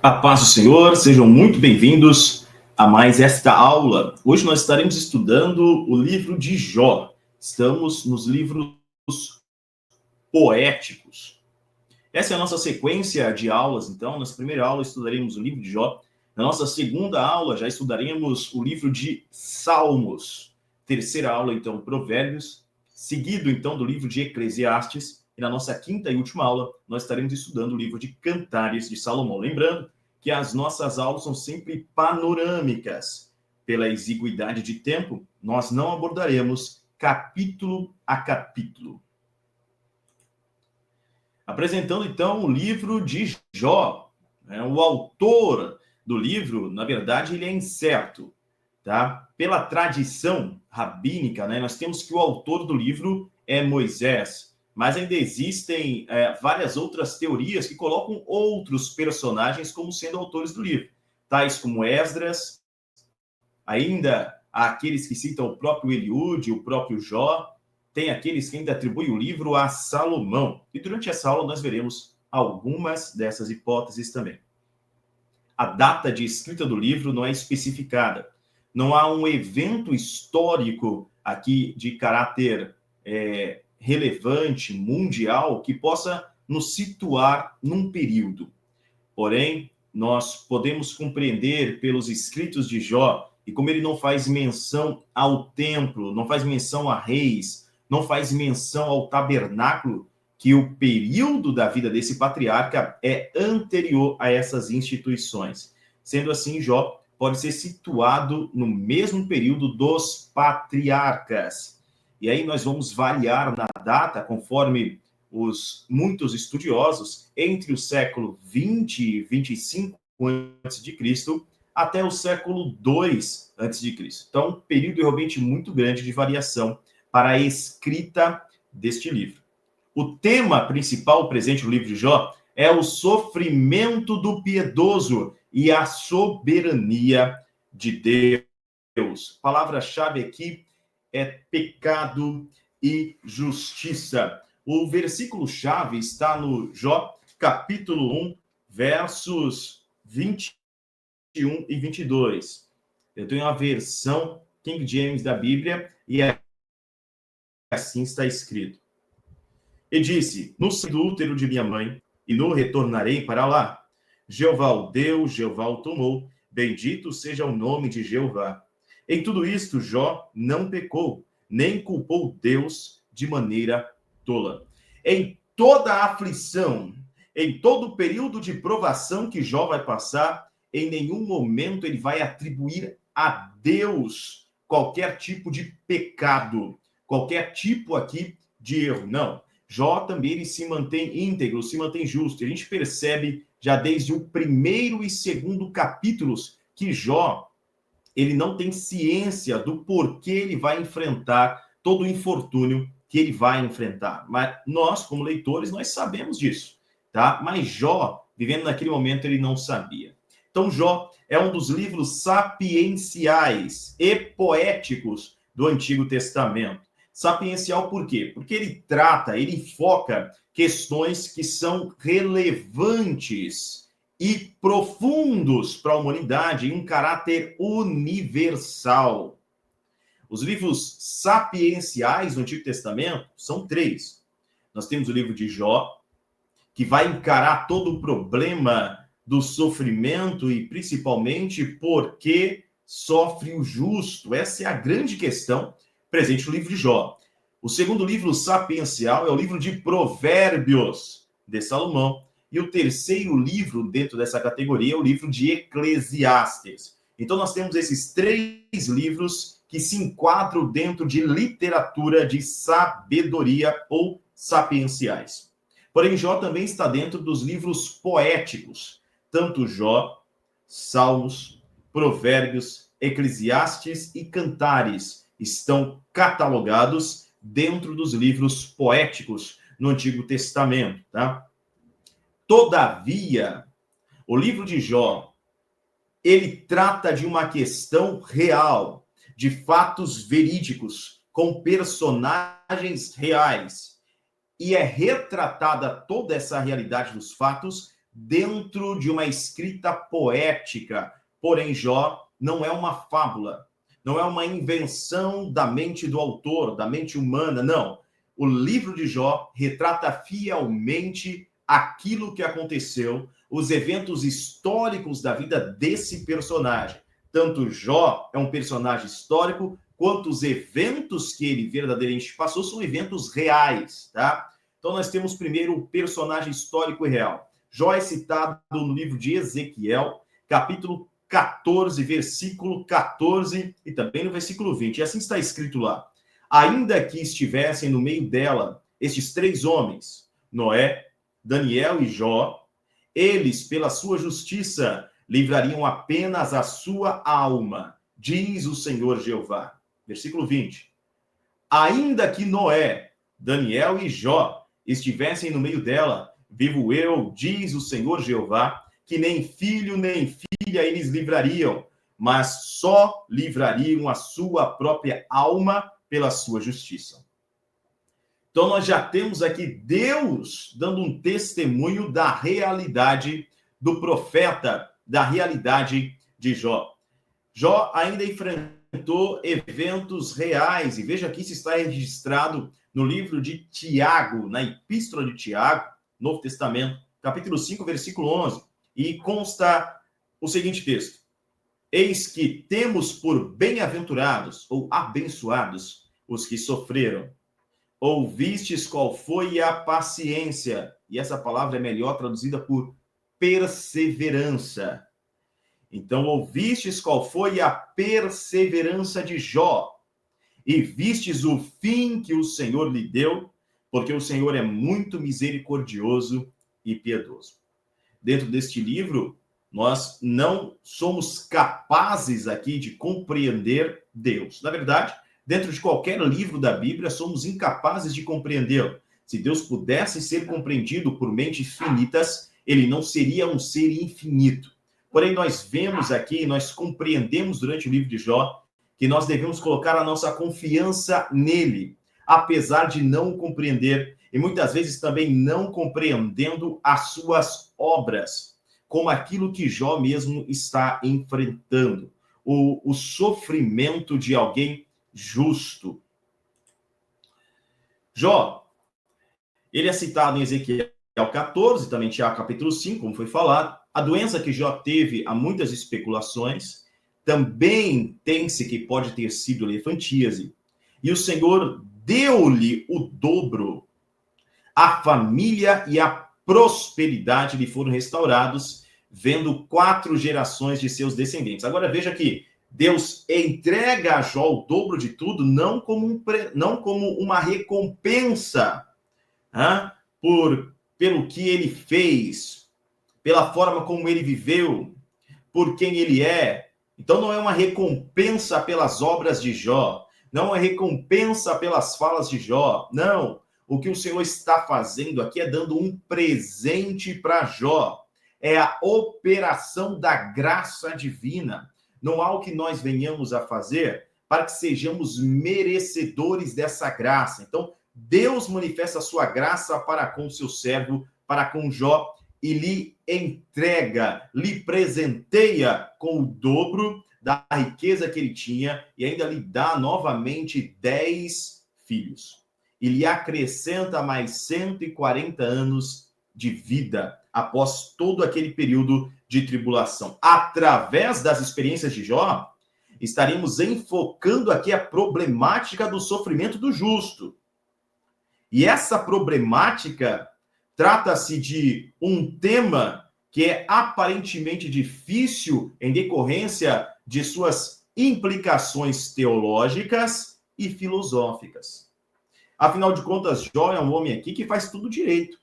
A paz do Senhor, sejam muito bem-vindos a mais esta aula. Hoje nós estaremos estudando o livro de Jó. Estamos nos livros poéticos. Essa é a nossa sequência de aulas, então. Na primeira aula estudaremos o livro de Jó. Na nossa segunda aula já estudaremos o livro de Salmos. Terceira aula, então, Provérbios. Seguido, então, do livro de Eclesiastes. E na nossa quinta e última aula, nós estaremos estudando o livro de Cantares de Salomão. Lembrando que as nossas aulas são sempre panorâmicas. Pela exiguidade de tempo, nós não abordaremos capítulo a capítulo. Apresentando, então, o livro de Jó. O autor do livro, na verdade, ele é incerto. Tá? Pela tradição rabínica, nós temos que o autor do livro é Moisés, mas ainda existem várias outras teorias que colocam outros personagens como sendo autores do livro, tais como Esdras, ainda há aqueles que citam o próprio Eliúde, o próprio Jó, tem aqueles que ainda atribuem o livro a Salomão. E durante essa aula nós veremos algumas dessas hipóteses também. A data de escrita do livro não é especificada. Não há um evento histórico aqui de caráter relevante, mundial, que possa nos situar num período. Porém, nós podemos compreender pelos escritos de Jó, e como ele não faz menção ao templo, não faz menção a reis, não faz menção ao tabernáculo, que o período da vida desse patriarca é anterior a essas instituições. Sendo assim, Jó pode ser situado no mesmo período dos patriarcas. E aí nós vamos variar na data, conforme muitos estudiosos, entre o século 20 e 25 a.C., até o século 2 a.C. Então, um período realmente muito grande de variação para a escrita deste livro. O tema principal presente no livro de Jó é o sofrimento do piedoso e a soberania de Deus. Palavra-chave aqui é pecado e justiça. O versículo-chave está no Jó, capítulo 1, versos 21 e 22. Eu tenho a versão King James da Bíblia e assim está escrito. E disse: no seio do útero de minha mãe, e no retornarei para lá. Jeová o deu, Jeová o tomou, bendito seja o nome de Jeová. Em tudo isto, Jó não pecou, nem culpou Deus de maneira tola. Em toda a aflição, em todo o período de provação que Jó vai passar, em nenhum momento ele vai atribuir a Deus qualquer tipo de pecado, qualquer tipo aqui de erro. Não. Jó também ele se mantém íntegro, se mantém justo. A gente percebe já desde o primeiro e segundo capítulos que Jó ele não tem ciência do porquê ele vai enfrentar todo o infortúnio que ele vai enfrentar. Mas nós, como leitores, nós sabemos disso, tá? Mas Jó, vivendo naquele momento, ele não sabia. Então, Jó é um dos livros sapienciais e poéticos do Antigo Testamento. Sapiencial por quê? Porque ele trata, ele foca questões que são relevantes e profundos para a humanidade em um caráter universal. Os livros sapienciais do Antigo Testamento são 3. Nós temos o livro de Jó, que vai encarar todo o problema do sofrimento e principalmente por que sofre o justo. Essa é a grande questão presente no livro de Jó. O segundo livro sapiencial é o livro de Provérbios de Salomão. E o terceiro livro dentro dessa categoria é o livro de Eclesiastes. Então nós temos esses 3 livros que se enquadram dentro de literatura de sabedoria ou sapienciais. Porém, Jó também está dentro dos livros poéticos. Tanto Jó, Salmos, Provérbios, Eclesiastes e Cantares estão catalogados dentro dos livros poéticos no Antigo Testamento, tá? Todavia, o livro de Jó, ele trata de uma questão real, de fatos verídicos, com personagens reais. E é retratada toda essa realidade dos fatos dentro de uma escrita poética. Porém, Jó não é uma fábula, não é uma invenção da mente do autor, da mente humana, não. O livro de Jó retrata fielmente aquilo que aconteceu, os eventos históricos da vida desse personagem. Tanto Jó é um personagem histórico, quanto os eventos que ele verdadeiramente passou são eventos reais, tá? Então nós temos primeiro o personagem histórico e real. Jó é citado no livro de Ezequiel, capítulo 14, versículo 14 e também no versículo 20. E assim está escrito lá: ainda que estivessem no meio dela estes três homens, Noé, Daniel e Jó, eles, pela sua justiça, livrariam apenas a sua alma, diz o Senhor Jeová. Versículo 20. Ainda que Noé, Daniel e Jó estivessem no meio dela, vivo eu, diz o Senhor Jeová, que nem filho nem filha eles livrariam, mas só livrariam a sua própria alma pela sua justiça. Então nós já temos aqui Deus dando um testemunho da realidade do profeta, da realidade de Jó. Jó ainda enfrentou eventos reais, e veja aqui se está registrado no livro de Tiago, na Epístola de Tiago, Novo Testamento, capítulo 5, versículo 11, e consta o seguinte texto: eis que temos por bem-aventurados ou abençoados os que sofreram. Ouvistes qual foi a paciência, e essa palavra é melhor traduzida por perseverança. Então, ouvistes qual foi a perseverança de Jó, e vistes o fim que o Senhor lhe deu, porque o Senhor é muito misericordioso e piedoso. Dentro deste livro, nós não somos capazes aqui de compreender Deus. Na verdade, dentro de qualquer livro da Bíblia, somos incapazes de compreendê-lo. Se Deus pudesse ser compreendido por mentes finitas, ele não seria um ser infinito. Porém, nós vemos aqui, nós compreendemos durante o livro de Jó, que nós devemos colocar a nossa confiança nele, apesar de não compreender, e muitas vezes também não compreendendo as suas obras, como aquilo que Jó mesmo está enfrentando, o sofrimento de alguém justo. Jó, ele é citado em Ezequiel 14, também Tiago capítulo 5, como foi falado. A doença que Jó teve, há muitas especulações. Também tem-se que pode ter sido elefantíase. E o Senhor deu-lhe o dobro. A família e a prosperidade lhe foram restaurados, vendo 4 gerações de seus descendentes. Agora veja aqui, Deus entrega a Jó o dobro de tudo, não como uma recompensa pelo que ele fez, pela forma como ele viveu, por quem ele é. Então não é uma recompensa pelas obras de Jó, não é uma recompensa pelas falas de Jó, não. O que o Senhor está fazendo aqui é dando um presente para Jó. É a operação da graça divina. Não há o que nós venhamos a fazer para que sejamos merecedores dessa graça. Então, Deus manifesta a sua graça para com o seu servo, para com Jó, e lhe entrega, lhe presenteia com o dobro da riqueza que ele tinha, e ainda lhe dá novamente 10 filhos. E lhe acrescenta mais 140 anos de vida, após todo aquele período de tribulação. Através das experiências de Jó, estaremos enfocando aqui a problemática do sofrimento do justo. E essa problemática trata-se de um tema que é aparentemente difícil em decorrência de suas implicações teológicas e filosóficas. Afinal de contas, Jó é um homem aqui que faz tudo direito.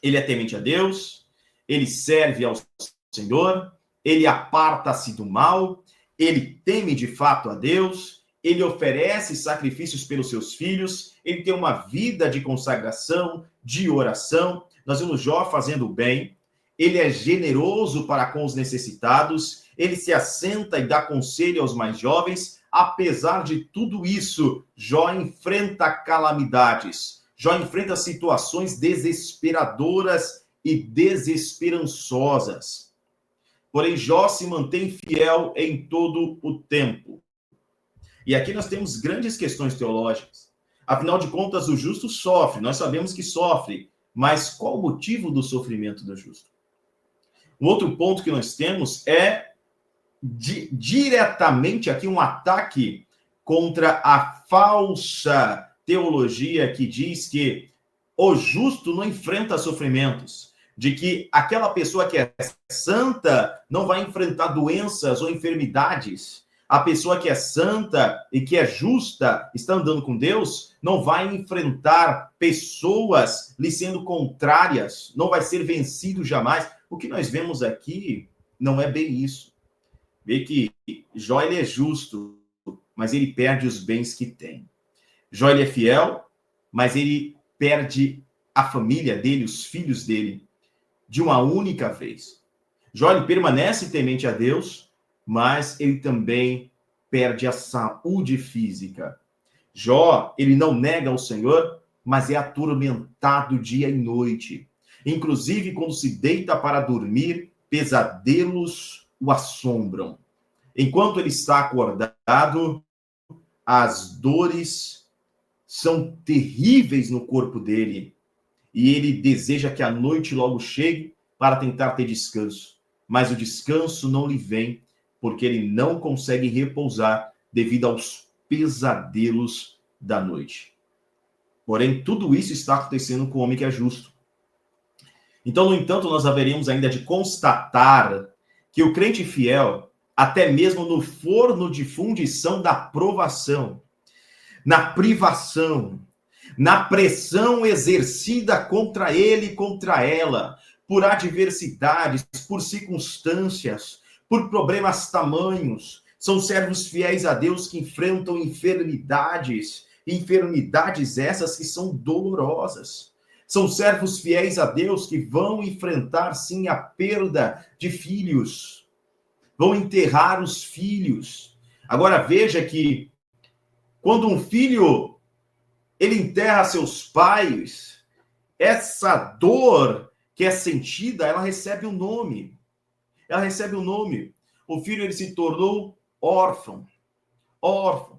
Ele é temente a Deus, ele serve ao Senhor, ele aparta-se do mal, ele teme de fato a Deus, ele oferece sacrifícios pelos seus filhos, ele tem uma vida de consagração, de oração. Nós vemos Jó fazendo o bem, ele é generoso para com os necessitados, ele se assenta e dá conselho aos mais jovens. Apesar de tudo isso, Jó enfrenta calamidades, Jó enfrenta situações desesperadoras e desesperançosas. Porém, Jó se mantém fiel em todo o tempo. E aqui nós temos grandes questões teológicas. Afinal de contas, o justo sofre, nós sabemos que sofre, mas qual o motivo do sofrimento do justo? Um outro ponto que nós temos é diretamente aqui um ataque contra a falsa teologia que diz que o justo não enfrenta sofrimentos, de que aquela pessoa que é santa não vai enfrentar doenças ou enfermidades. A pessoa que é santa e que é justa, está andando com Deus, não vai enfrentar pessoas lhe sendo contrárias, não vai ser vencido jamais. O que nós vemos aqui não é bem isso. Vê que Jó ele é justo, mas ele perde os bens que tem. Jó ele é fiel, mas ele perde a família dele, os filhos dele, de uma única vez. Jó ele permanece temente a Deus, mas ele também perde a saúde física. Jó, ele não nega ao Senhor, mas é atormentado dia e noite. Inclusive, quando se deita para dormir, pesadelos o assombram. Enquanto ele está acordado, as dores são terríveis no corpo dele. E ele deseja que a noite logo chegue para tentar ter descanso. Mas o descanso não lhe vem, porque ele não consegue repousar devido aos pesadelos da noite. Porém, tudo isso está acontecendo com o homem que é justo. Então, no entanto, nós haveríamos ainda de constatar que o crente fiel, até mesmo no forno de fundição da provação, na privação, na pressão exercida contra ele e contra ela, por adversidades, por circunstâncias, por problemas tamanhos, são servos fiéis a Deus que enfrentam enfermidades essas que são dolorosas. São servos fiéis a Deus que vão enfrentar, sim, a perda de filhos, vão enterrar os filhos. Agora veja que quando um filho ele enterra seus pais, essa dor que é sentida, ela recebe um nome. Ela recebe um nome. O filho ele se tornou órfão. Órfão.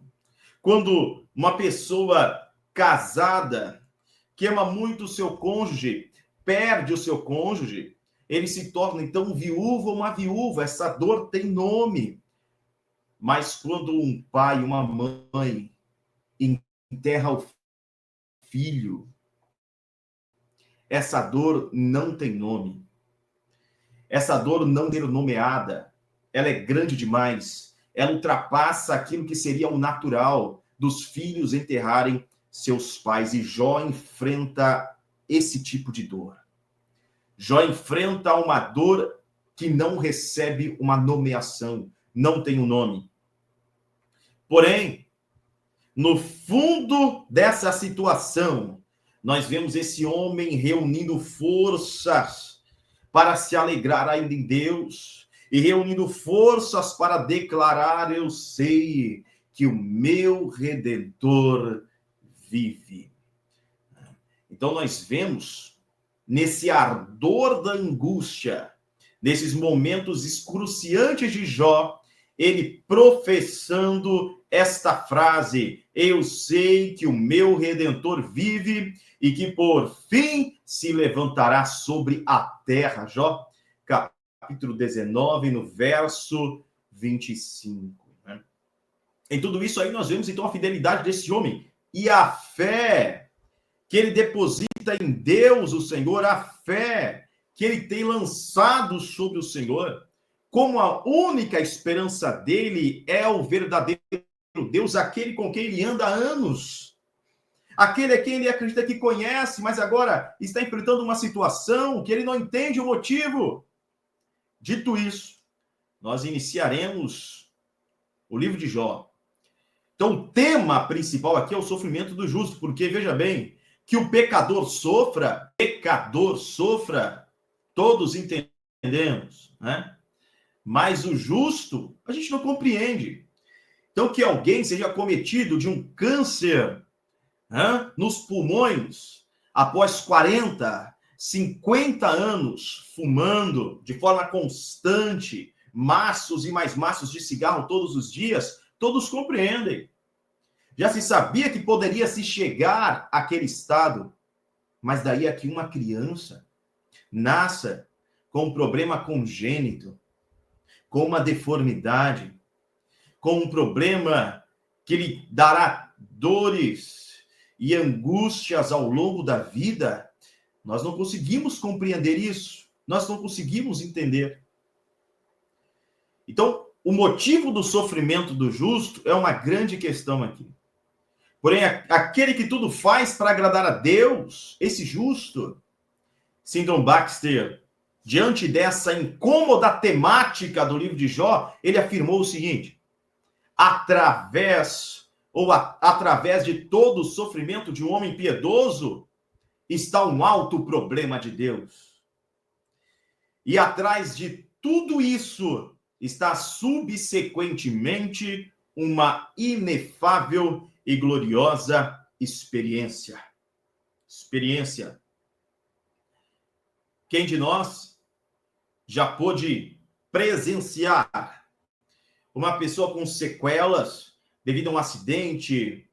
Quando uma pessoa casada que ama muito o seu cônjuge, perde o seu cônjuge, ele se torna então um viúvo ou uma viúva. Essa dor tem nome. Mas quando um pai, uma mãe enterra o filho, essa dor não tem nome. Essa dor não ser nomeada, ela é grande demais. Ela ultrapassa aquilo que seria o natural dos filhos enterrarem seus pais. E Jó enfrenta esse tipo de dor. Jó enfrenta uma dor que não recebe uma nomeação, não tem um nome. Porém, no fundo dessa situação, nós vemos esse homem reunindo forças para se alegrar ainda em Deus e reunindo forças para declarar: eu sei que o meu Redentor vive. Então nós vemos nesse ardor da angústia, nesses momentos excruciantes de Jó, ele professando esta frase: eu sei que o meu Redentor vive e que por fim se levantará sobre a terra. Jó, capítulo 19, no verso 25. Né? Em tudo isso aí nós vemos então a fidelidade desse homem e a fé que ele deposita em Deus, o Senhor, a fé que ele tem lançado sobre o Senhor, como a única esperança dele é o verdadeiro Deus, aquele com quem ele anda há anos. Aquele a quem ele acredita que conhece, mas agora está enfrentando uma situação que ele não entende o motivo. Dito isso, nós iniciaremos o livro de Jó. Então, o tema principal aqui é o sofrimento do justo, porque, veja bem, que o pecador sofra, todos entendemos, né? Mas o justo, a gente não compreende. Então, que alguém seja acometido de um câncer nos pulmões após 40, 50 anos fumando de forma constante, maços e mais maços de cigarro todos os dias, todos compreendem. Já se sabia que poderia se chegar àquele estado, mas daí a que uma criança nasça com um problema congênito, com uma deformidade, com um problema que lhe dará dores e angústias ao longo da vida, nós não conseguimos compreender isso, nós não conseguimos entender. Então, o motivo do sofrimento do justo é uma grande questão aqui. Porém, aquele que tudo faz para agradar a Deus, esse justo, Sidney Baxter, diante dessa incômoda temática do livro de Jó, ele afirmou o seguinte: através de todo o sofrimento de um homem piedoso, está um alto problema de Deus. E atrás de tudo isso está subsequentemente uma inefável e gloriosa experiência. Experiência. Quem de nós já pôde presenciar uma pessoa com sequelas devido a um acidente,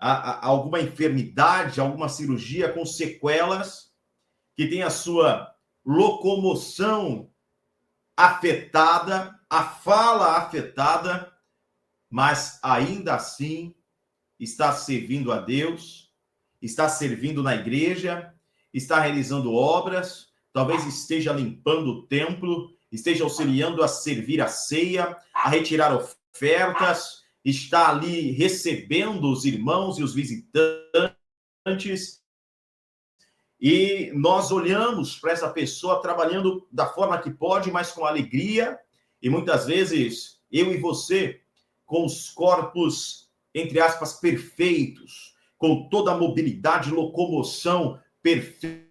a alguma enfermidade, alguma cirurgia com sequelas, que tem a sua locomoção afetada, a fala afetada, mas ainda assim está servindo a Deus, está servindo na igreja, está realizando obras, talvez esteja limpando o templo, esteja auxiliando a servir a ceia, a retirar ofertas, está ali recebendo os irmãos e os visitantes. E nós olhamos para essa pessoa trabalhando da forma que pode, mas com alegria, e muitas vezes eu e você, com os corpos, entre aspas, perfeitos, com toda a mobilidade, locomoção perfeita,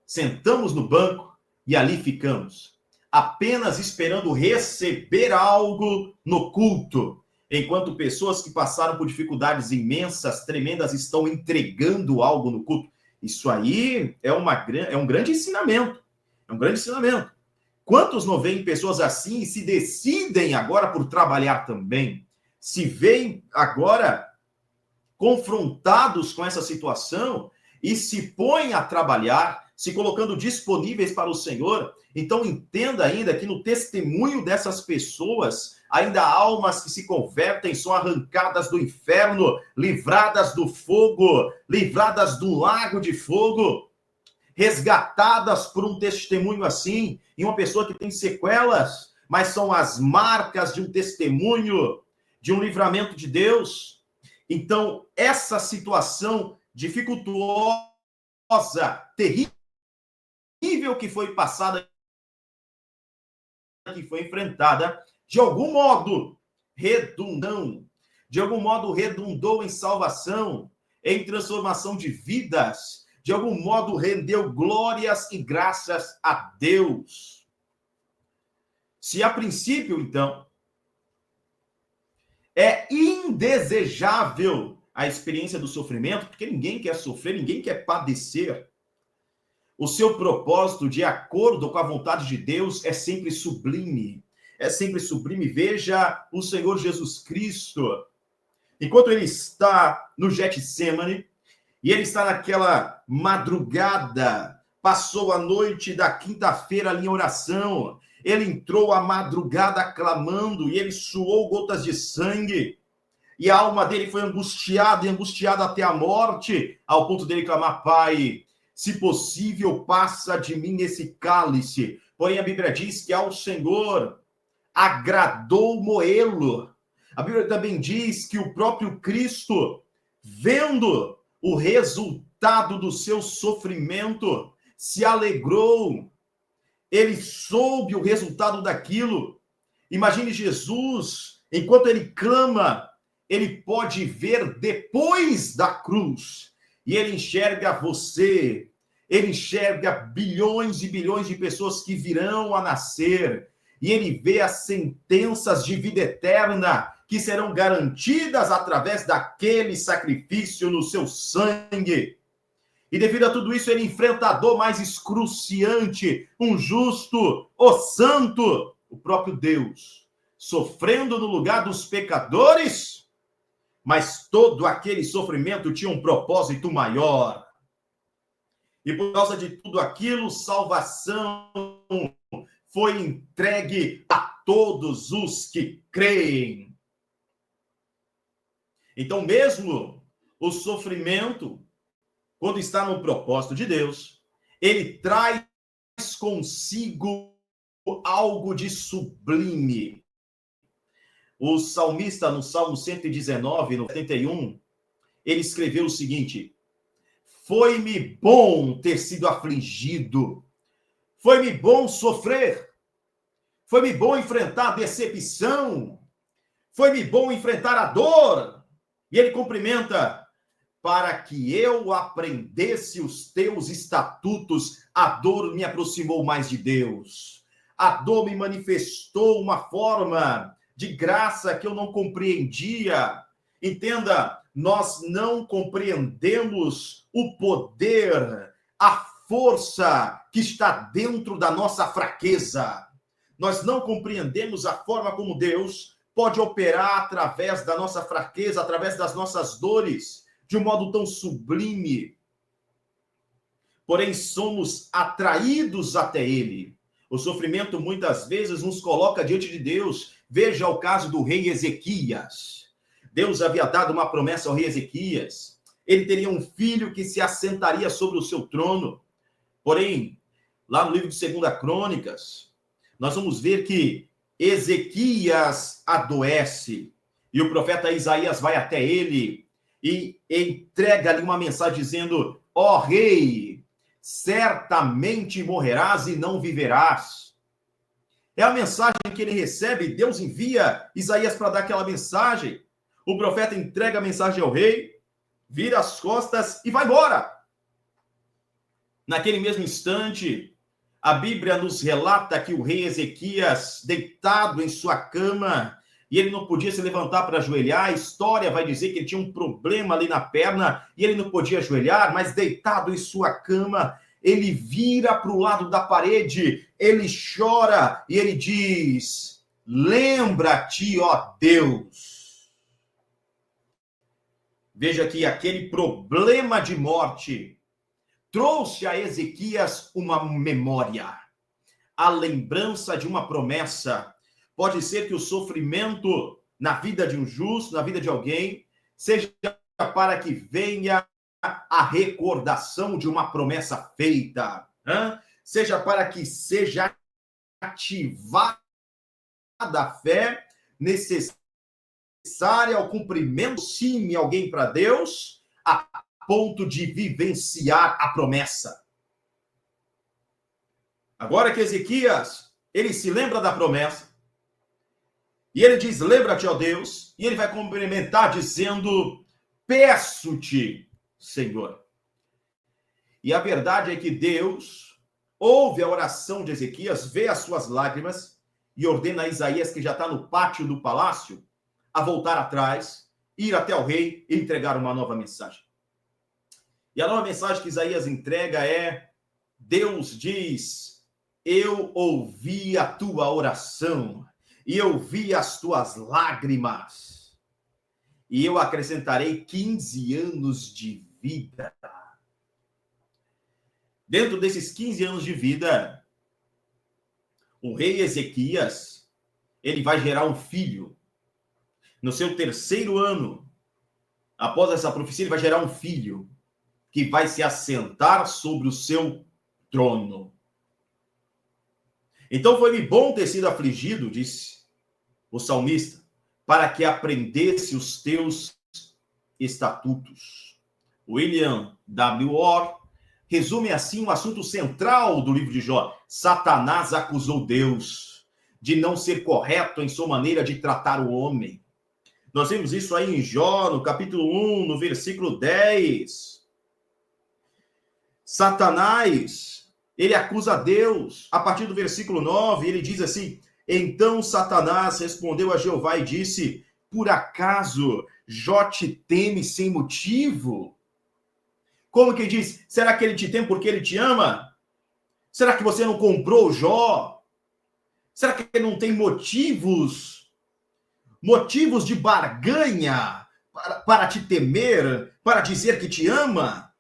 sentamos no banco e ali ficamos, apenas esperando receber algo no culto, enquanto pessoas que passaram por dificuldades imensas, tremendas, estão entregando algo no culto. Isso aí é um grande ensinamento. É um grande ensinamento. Quantos não veem pessoas assim e se decidem agora por trabalhar também? Se veem agora confrontados com essa situação e se põem a trabalhar, se colocando disponíveis para o Senhor. Então entenda ainda que no testemunho dessas pessoas, ainda há almas que se convertem, são arrancadas do inferno, livradas do fogo, livradas do lago de fogo, resgatadas por um testemunho assim, e uma pessoa que tem sequelas, mas são as marcas de um testemunho, de um livramento de Deus. Então, essa situação dificultosa, terrível que foi passada, que foi enfrentada, de algum modo redundou em salvação, em transformação de vidas, de algum modo rendeu glórias e graças a Deus. Se a princípio, então, é indesejável a experiência do sofrimento, porque ninguém quer sofrer, ninguém quer padecer, o seu propósito, de acordo com a vontade de Deus, é sempre sublime. É sempre sublime. Veja o Senhor Jesus Cristo, enquanto ele está no Getsemane, e ele está naquela madrugada, passou a noite da quinta-feira ali em oração, ele entrou à madrugada clamando, e ele suou gotas de sangue, e a alma dele foi angustiada e angustiada até a morte, ao ponto dele clamar: Pai, se possível, passa de mim esse cálice. Porém, a Bíblia diz que ao Senhor agradou moê-lo. A Bíblia também diz que o próprio Cristo, vendo o resultado do seu sofrimento, se alegrou. Ele soube o resultado daquilo. Imagine Jesus, enquanto ele clama, ele pode ver depois da cruz. E ele enxerga você, ele enxerga bilhões e bilhões de pessoas que virão a nascer, e ele vê as sentenças de vida eterna que serão garantidas através daquele sacrifício no seu sangue. E devido a tudo isso, ele enfrenta a dor mais excruciante, um justo, o santo, o próprio Deus, sofrendo no lugar dos pecadores, mas todo aquele sofrimento tinha um propósito maior. E por causa de tudo aquilo, salvação foi entregue a todos os que creem. Então, mesmo o sofrimento, quando está no propósito de Deus, ele traz consigo algo de sublime. O salmista, no Salmo 119, no 71, ele escreveu o seguinte: foi-me bom ter sido afligido, foi-me bom sofrer, foi-me bom enfrentar a decepção, foi-me bom enfrentar a dor. E ele cumprimenta: para que eu aprendesse os teus estatutos, a dor me aproximou mais de Deus. A dor me manifestou uma forma de graça que eu não compreendia. Entenda, nós não compreendemos o poder, a força que está dentro da nossa fraqueza. Nós não compreendemos a forma como Deus pode operar através da nossa fraqueza, através das nossas dores, de um modo tão sublime. Porém, somos atraídos até ele. O sofrimento muitas vezes nos coloca diante de Deus. Veja o caso do rei Ezequias. Deus havia dado uma promessa ao rei Ezequias. Ele teria um filho que se assentaria sobre o seu trono. Porém, lá no livro de 2 Crônicas, nós vamos ver que Ezequias adoece. E o profeta Isaías vai até ele e entrega-lhe uma mensagem dizendo: ó rei, certamente morrerás e não viverás. É a mensagem que ele recebe. Deus envia Isaías para dar aquela mensagem. O profeta entrega a mensagem ao rei, vira as costas e vai embora. Naquele mesmo instante, a Bíblia nos relata que o rei Ezequias, deitado em sua cama, e ele não podia se levantar para ajoelhar. A história vai dizer que ele tinha um problema ali na perna e ele não podia ajoelhar, mas deitado em sua cama, ele vira para o lado da parede, ele chora e ele diz: lembra-te, ó Deus. Veja que aquele problema de morte trouxe a Ezequias uma memória, a lembrança de uma promessa. Pode ser que o sofrimento na vida de um justo, na vida de alguém, seja para que venha a recordação de uma promessa feita, seja para que seja ativada a fé necessária ao cumprimento, sim, alguém para Deus, a ponto de vivenciar a promessa. Agora que Ezequias, ele se lembra da promessa, e ele diz: lembra-te, ó Deus, e ele vai complementar dizendo: peço-te, Senhor. E a verdade é que Deus ouve a oração de Ezequias, vê as suas lágrimas e ordena a Isaías, que já está no pátio do palácio, a voltar atrás, ir até o rei e entregar uma nova mensagem. E a nova mensagem que Isaías entrega é: Deus diz, eu ouvi a tua oração e eu vi as tuas lágrimas, e eu acrescentarei 15 anos de vida. Dentro desses 15 anos de vida, o rei Ezequias, ele vai gerar um filho. No seu 3º ano, após essa profecia, ele vai gerar um filho que vai se assentar sobre o seu trono. Então foi-me bom ter sido afligido, disse o salmista, para que aprendesse os teus estatutos. William W. Orr resume assim o assunto central do livro de Jó. Satanás acusou Deus de não ser correto em sua maneira de tratar o homem. Nós vemos isso aí em Jó, no capítulo 1, no versículo 10. Satanás, ele acusa Deus. A partir do versículo 9, ele diz assim: então Satanás respondeu a Jeová e disse: por acaso Jó te teme sem motivo? Como que diz? Será que ele te tem porque ele te ama? Será que você não comprou Jó? Será que ele não tem motivos de barganha para te temer, para dizer que te ama?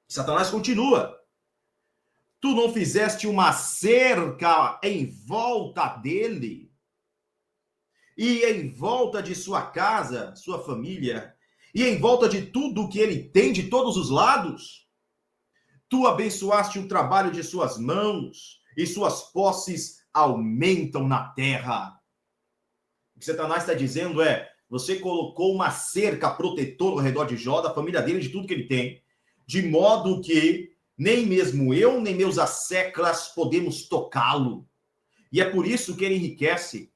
Satanás continua. Tu não fizeste uma cerca em volta dele e em volta de sua casa, sua família, e em volta de tudo que ele tem de todos os lados? Tu abençoaste o trabalho de suas mãos e suas posses aumentam na terra. O que Satanás está dizendo é, você colocou uma cerca protetora ao redor de Jó, da família dele, de tudo que ele tem, de modo que nem mesmo eu, nem meus asseclas podemos tocá-lo. E é por isso que ele enriquece.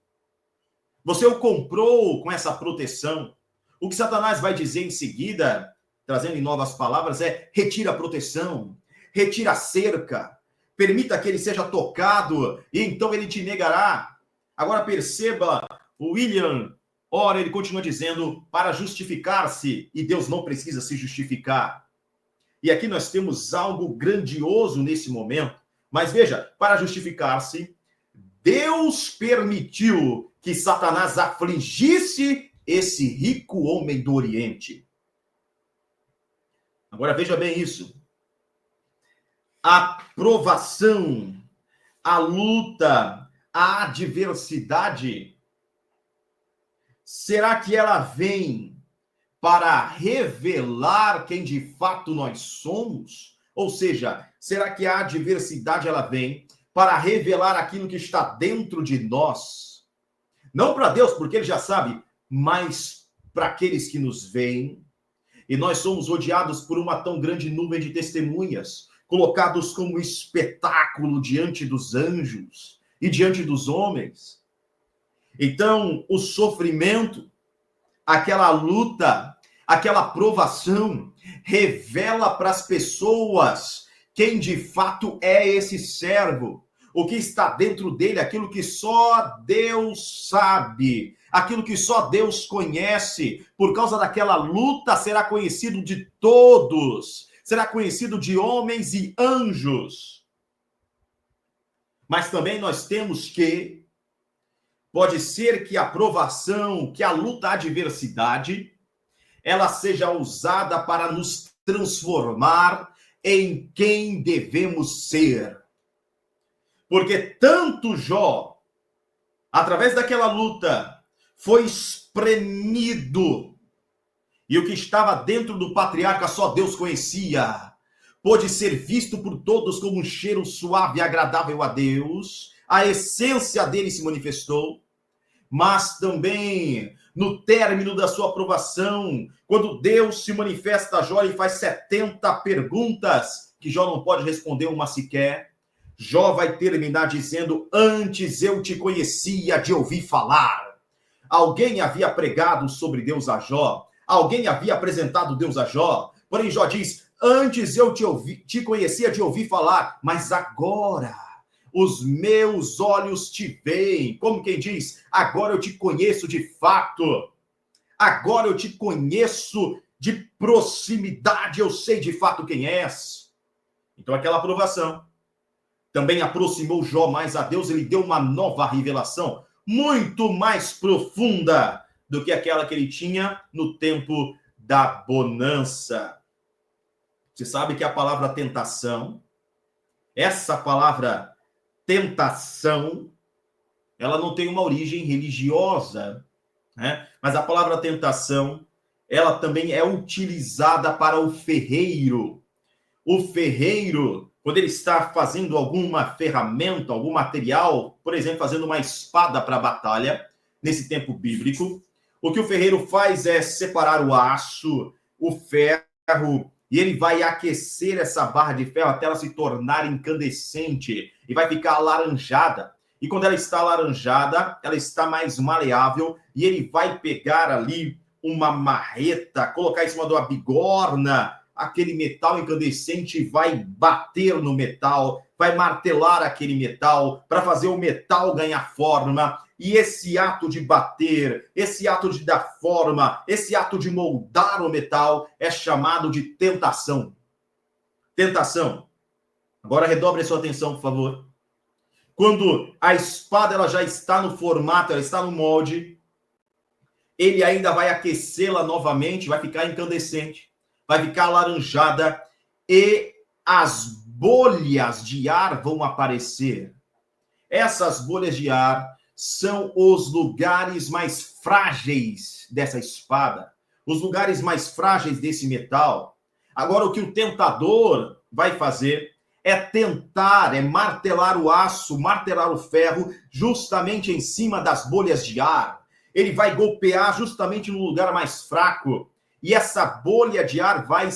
Você o comprou com essa proteção. O que Satanás vai dizer em seguida, trazendo em novas palavras, é retira a proteção, retira a cerca, permita que ele seja tocado e então ele te negará. Agora perceba, o William, ora, ele continua dizendo, para justificar-se, e Deus não precisa se justificar. E aqui nós temos algo grandioso nesse momento. Mas veja, para justificar-se, Deus permitiu que Satanás afligisse esse rico homem do Oriente. Agora veja bem isso. A provação, a luta, a adversidade, será que ela vem para revelar quem de fato nós somos? Ou seja, será que a adversidade ela vem para revelar aquilo que está dentro de nós? Não para Deus, porque ele já sabe, mas para aqueles que nos veem. E nós somos rodeados por uma tão grande nuvem de testemunhas, colocados como espetáculo diante dos anjos e diante dos homens. Então, o sofrimento, aquela luta, aquela provação, revela para as pessoas quem de fato é esse servo, o que está dentro dele, aquilo que só Deus sabe, aquilo que só Deus conhece. Por causa daquela luta, será conhecido de todos, será conhecido de homens e anjos. Mas também nós temos que, pode ser que a provação, que a luta, a adversidade, ela seja usada para nos transformar em quem devemos ser. Porque tanto Jó, através daquela luta, foi espremido. E o que estava dentro do patriarca só Deus conhecia. Pôde ser visto por todos como um cheiro suave e agradável a Deus. A essência dele se manifestou. Mas também, no término da sua aprovação, quando Deus se manifesta a Jó e faz 70 perguntas, que Jó não pode responder uma sequer, Jó vai terminar dizendo, antes eu te conhecia de ouvir falar. Alguém havia pregado sobre Deus a Jó, alguém havia apresentado Deus a Jó, porém Jó diz, antes eu te conhecia de ouvir falar, mas agora os meus olhos te veem. Como quem diz, agora eu te conheço de fato, agora eu te conheço de proximidade, eu sei de fato quem és. Então aquela aprovação também aproximou Jó mais a Deus, ele deu uma nova revelação, muito mais profunda do que aquela que ele tinha no tempo da bonança. Você sabe que a palavra tentação, essa palavra tentação, ela não tem uma origem religiosa, né? Mas a palavra tentação, ela também é utilizada para o ferreiro. O ferreiro, quando ele está fazendo alguma ferramenta, algum material, por exemplo, fazendo uma espada para a batalha, nesse tempo bíblico, o que o ferreiro faz é separar o aço, o ferro, e ele vai aquecer essa barra de ferro até ela se tornar incandescente e vai ficar alaranjada. E quando ela está alaranjada, ela está mais maleável e ele vai pegar ali uma marreta, colocar em cima de uma bigorna, aquele metal incandescente vai bater no metal, vai martelar aquele metal para fazer o metal ganhar forma. E esse ato de bater, esse ato de dar forma, esse ato de moldar o metal é chamado de tentação. Tentação. Agora redobre a sua atenção, por favor. Quando a espada ela já está no formato, ela está no molde, ele ainda vai aquecê-la novamente, vai ficar incandescente, vai ficar alaranjada e as bolhas de ar vão aparecer. Essas bolhas de ar são os lugares mais frágeis dessa espada, os lugares mais frágeis desse metal. Agora, o que o tentador vai fazer é tentar, é martelar o aço, martelar o ferro, justamente em cima das bolhas de ar. Ele vai golpear justamente no lugar mais fraco. E essa bolha de ar vai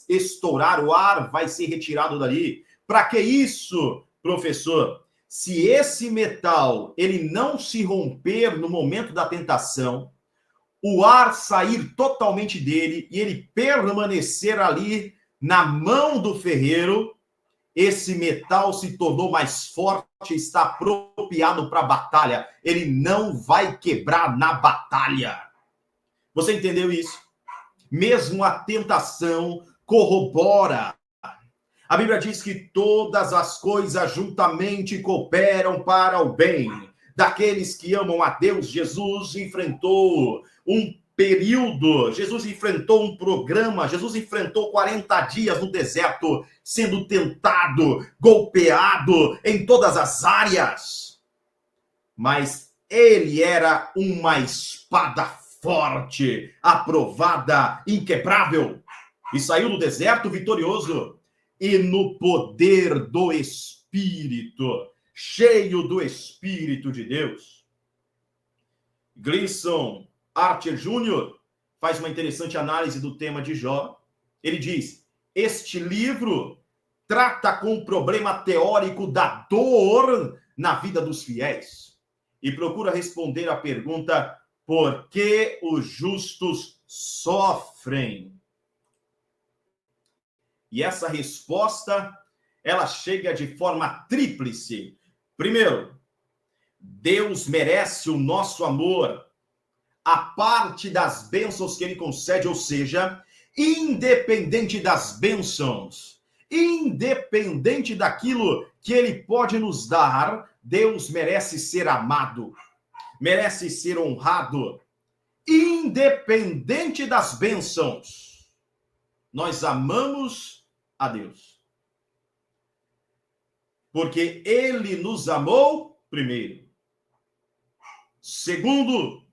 estourar, o ar vai ser retirado dali. Para que isso, professor? Se esse metal ele não se romper no momento da tentação, o ar sair totalmente dele e ele permanecer ali na mão do ferreiro, esse metal se tornou mais forte, está apropriado para a batalha. Ele não vai quebrar na batalha. Você entendeu isso? Mesmo a tentação corrobora. A Bíblia diz que todas as coisas juntamente cooperam para o bem daqueles que amam a Deus. Jesus enfrentou um período, Jesus enfrentou um programa, Jesus enfrentou 40 dias no deserto, sendo tentado, golpeado em todas as áreas. Mas ele era uma espada forte, aprovada, inquebrável, e saiu do deserto vitorioso. E no poder do Espírito, cheio do Espírito de Deus. Gleason Archer Jr. faz uma interessante análise do tema de Jó. Ele diz, este livro trata com o problema teórico da dor na vida dos fiéis e procura responder à pergunta, por que os justos sofrem? E essa resposta, ela chega de forma tríplice. Primeiro, Deus merece o nosso amor, a parte das bênçãos que ele concede, ou seja, independente das bênçãos, independente daquilo que ele pode nos dar, Deus merece ser amado, merece ser honrado, independente das bênçãos. Nós amamos a Deus, porque ele nos amou primeiro. Segundo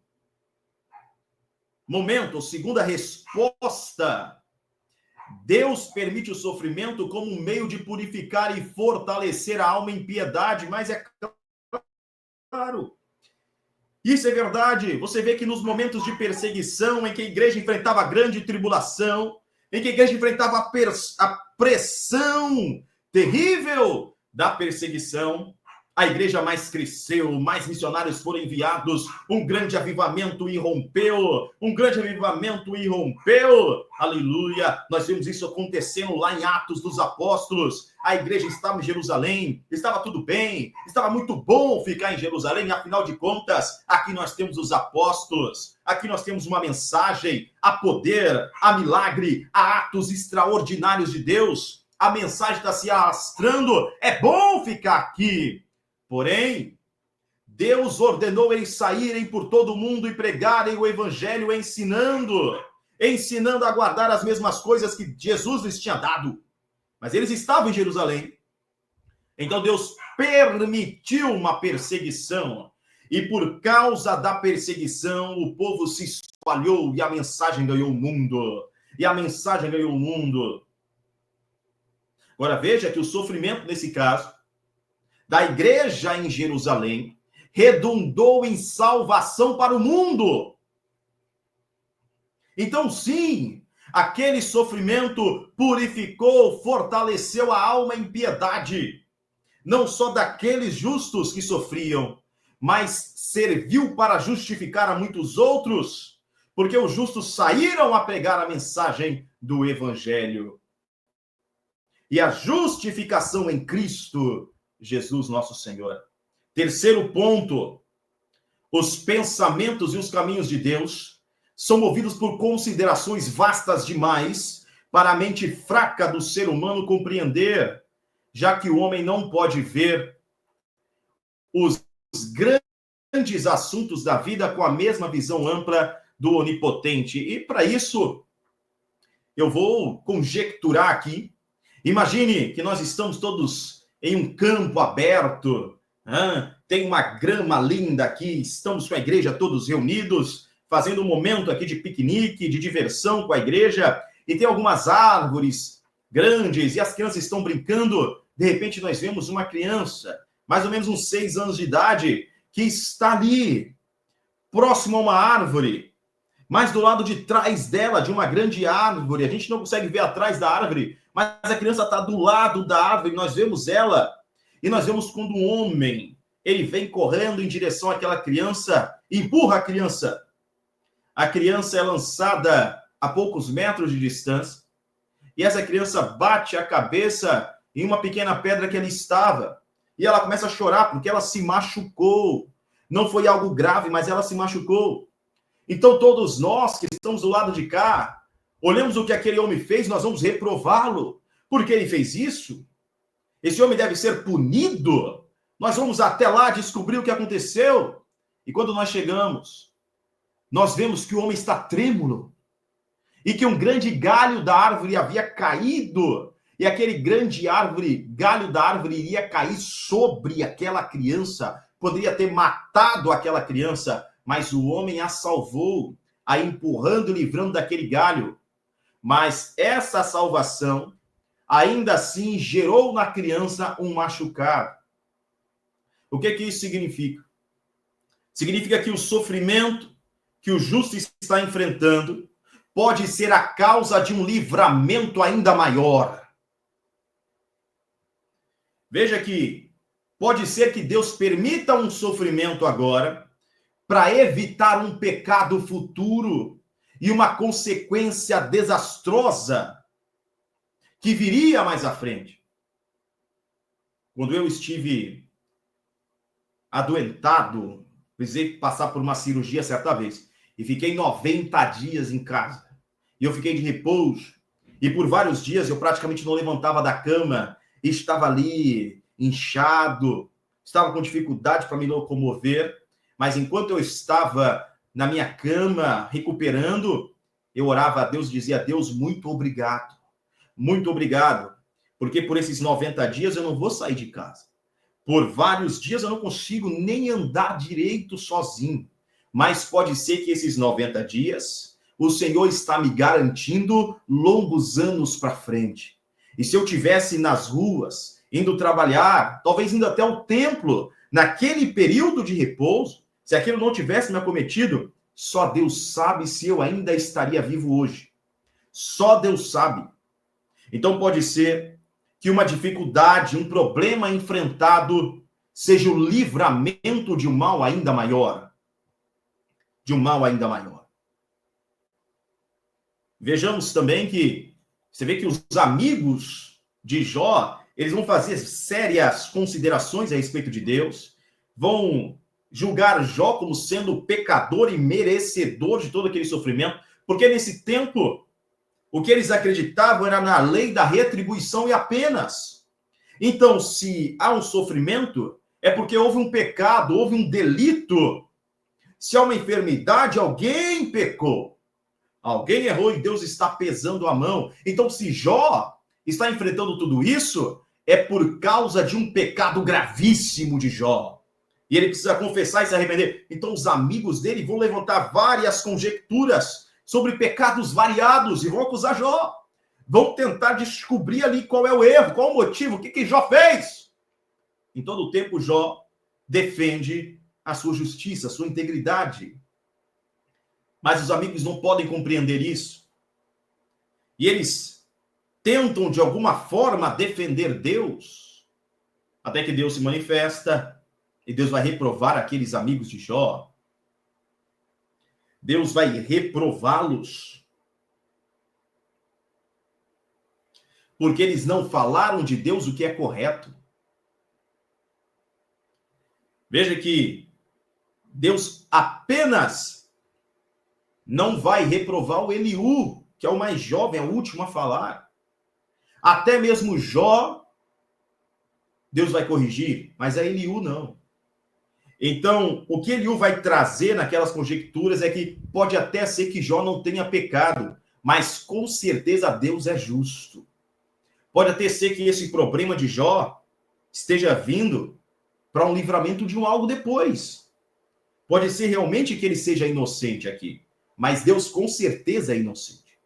momento, segunda resposta, Deus permite o sofrimento como um meio de purificar e fortalecer a alma em piedade, mas é claro, isso é verdade. Você vê que nos momentos de perseguição, em que a igreja enfrentava grande tribulação, em que a igreja enfrentava a pressão terrível da perseguição, a igreja mais cresceu, mais missionários foram enviados, um grande avivamento irrompeu, aleluia, nós vemos isso acontecendo lá em Atos dos Apóstolos, a igreja estava em Jerusalém, estava tudo bem, estava muito bom ficar em Jerusalém, afinal de contas, aqui nós temos os apóstolos, aqui nós temos uma mensagem, a poder, a milagre, a atos extraordinários de Deus, a mensagem está se alastrando, é bom ficar aqui. Porém, Deus ordenou eles saírem por todo o mundo e pregarem o evangelho ensinando a guardar as mesmas coisas que Jesus lhes tinha dado. Mas eles estavam em Jerusalém. Então Deus permitiu uma perseguição. E por causa da perseguição, o povo se espalhou e a mensagem ganhou o mundo. Agora veja que o sofrimento, nesse caso, da igreja em Jerusalém, redundou em salvação para o mundo. Então, sim, aquele sofrimento purificou, fortaleceu a alma em piedade, não só daqueles justos que sofriam, mas serviu para justificar a muitos outros, porque os justos saíram a pregar a mensagem do evangelho. e a justificação em Cristo Jesus, nosso Senhor. Terceiro ponto, os pensamentos e os caminhos de Deus são movidos por considerações vastas demais para a mente fraca do ser humano compreender, já que o homem não pode ver os grandes assuntos da vida com a mesma visão ampla do Onipotente. E para isso, eu vou conjecturar aqui. Imagine que nós estamos todos em um campo aberto, tem uma grama linda aqui, estamos com a igreja todos reunidos, fazendo um momento aqui de piquenique, de diversão com a igreja, e tem algumas árvores grandes, e as crianças estão brincando. De repente nós vemos uma criança, mais ou menos uns 6 anos de idade, que está ali, próximo a uma árvore, mas do lado de trás dela, de uma grande árvore. A gente não consegue ver atrás da árvore, mas a criança está do lado da árvore, nós vemos ela, e nós vemos quando um homem, ele vem correndo em direção àquela criança, empurra a criança. A criança é lançada a poucos metros de distância, e essa criança bate a cabeça em uma pequena pedra que ali estava, e ela começa a chorar porque ela se machucou. Não foi algo grave, mas ela se machucou. Então todos nós que estamos do lado de cá, olhamos o que aquele homem fez, nós vamos reprová-lo. Por que ele fez isso? Esse homem deve ser punido. Nós vamos até lá descobrir o que aconteceu. E quando nós chegamos, nós vemos que o homem está trêmulo e que um grande galho da árvore havia caído, e aquele galho da árvore iria cair sobre aquela criança, poderia ter matado aquela criança, mas o homem a salvou, a empurrando e livrando daquele galho. Mas essa salvação, ainda assim, gerou na criança um machucado. O que isso significa? Significa que o sofrimento que o justo está enfrentando pode ser a causa de um livramento ainda maior. Veja que pode ser que Deus permita um sofrimento agora para evitar um pecado futuro e uma consequência desastrosa que viria mais à frente. Quando eu estive adoentado, precisei passar por uma cirurgia certa vez, e fiquei 90 dias em casa. E eu fiquei de repouso, e por vários dias eu praticamente não levantava da cama, e estava ali inchado, estava com dificuldade para me locomover, mas enquanto eu estava na minha cama, recuperando, eu orava a Deus e dizia: Deus, muito obrigado, porque por esses 90 dias eu não vou sair de casa. Por vários dias eu não consigo nem andar direito sozinho, mas pode ser que esses 90 dias o Senhor está me garantindo longos anos para frente. E se eu tivesse nas ruas, indo trabalhar, talvez indo até o templo, naquele período de repouso, se aquilo não tivesse me acometido, só Deus sabe se eu ainda estaria vivo hoje. Só Deus sabe. Então pode ser que uma dificuldade, um problema enfrentado seja o livramento de um mal ainda maior. De um mal ainda maior. Vejamos também que você vê que os amigos de Jó, eles vão fazer sérias considerações a respeito de Deus, vão julgar Jó como sendo pecador e merecedor de todo aquele sofrimento, porque nesse tempo o que eles acreditavam era na lei da retribuição e apenas. Então, se há um sofrimento, é porque houve um pecado, houve um delito. Se há uma enfermidade, alguém pecou. Alguém errou e Deus está pesando a mão. Então, se Jó está enfrentando tudo isso, é por causa de um pecado gravíssimo de Jó. E ele precisa confessar e se arrepender. Então, os amigos dele vão levantar várias conjecturas sobre pecados variados e vão acusar Jó. Vão tentar descobrir ali qual é o erro, qual o motivo, o que Jó fez. Em todo o tempo, Jó defende a sua justiça, a sua integridade. Mas os amigos não podem compreender isso. E eles tentam, de alguma forma, defender Deus, até que Deus se manifesta e Deus vai reprovar aqueles amigos de Jó. Deus vai reprová-los. porque eles não falaram de Deus o que é correto. Veja que Deus apenas não vai reprovar o Eliú, que é o mais jovem, é o último a falar. Até mesmo Jó, Deus vai corrigir, mas a Eliú não. Então, o que Eliú vai trazer naquelas conjecturas é que pode até ser que Jó não tenha pecado, mas com certeza Deus é justo. Pode até ser que esse problema de Jó esteja vindo para um livramento de um algo depois. Pode ser realmente que ele seja inocente aqui, mas Deus com certeza é inocente.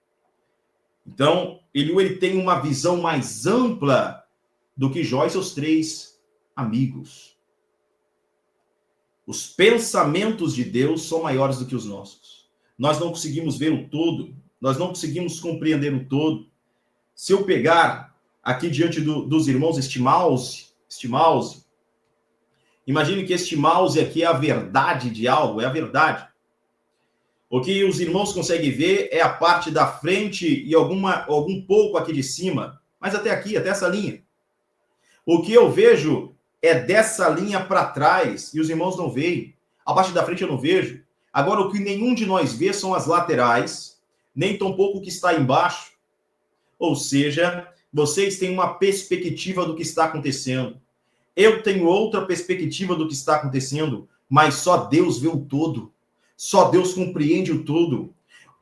Então, Eliú ele tem uma visão mais ampla do que Jó e seus 3 amigos. Os pensamentos de Deus são maiores do que os nossos. Nós não conseguimos ver o todo, nós não conseguimos compreender o todo. Se eu pegar aqui diante dos irmãos este mouse, imagine que este mouse aqui é a verdade de algo, é a verdade. O que os irmãos conseguem ver é a parte da frente e algum pouco aqui de cima, mas até aqui, até essa linha. O que eu vejo é dessa linha para trás, e os irmãos não veem. A parte da frente eu não vejo. Agora, o que nenhum de nós vê são as laterais, nem tampouco o que está embaixo. Ou seja, vocês têm uma perspectiva do que está acontecendo. Eu tenho outra perspectiva do que está acontecendo, mas só Deus vê o todo. Só Deus compreende o todo.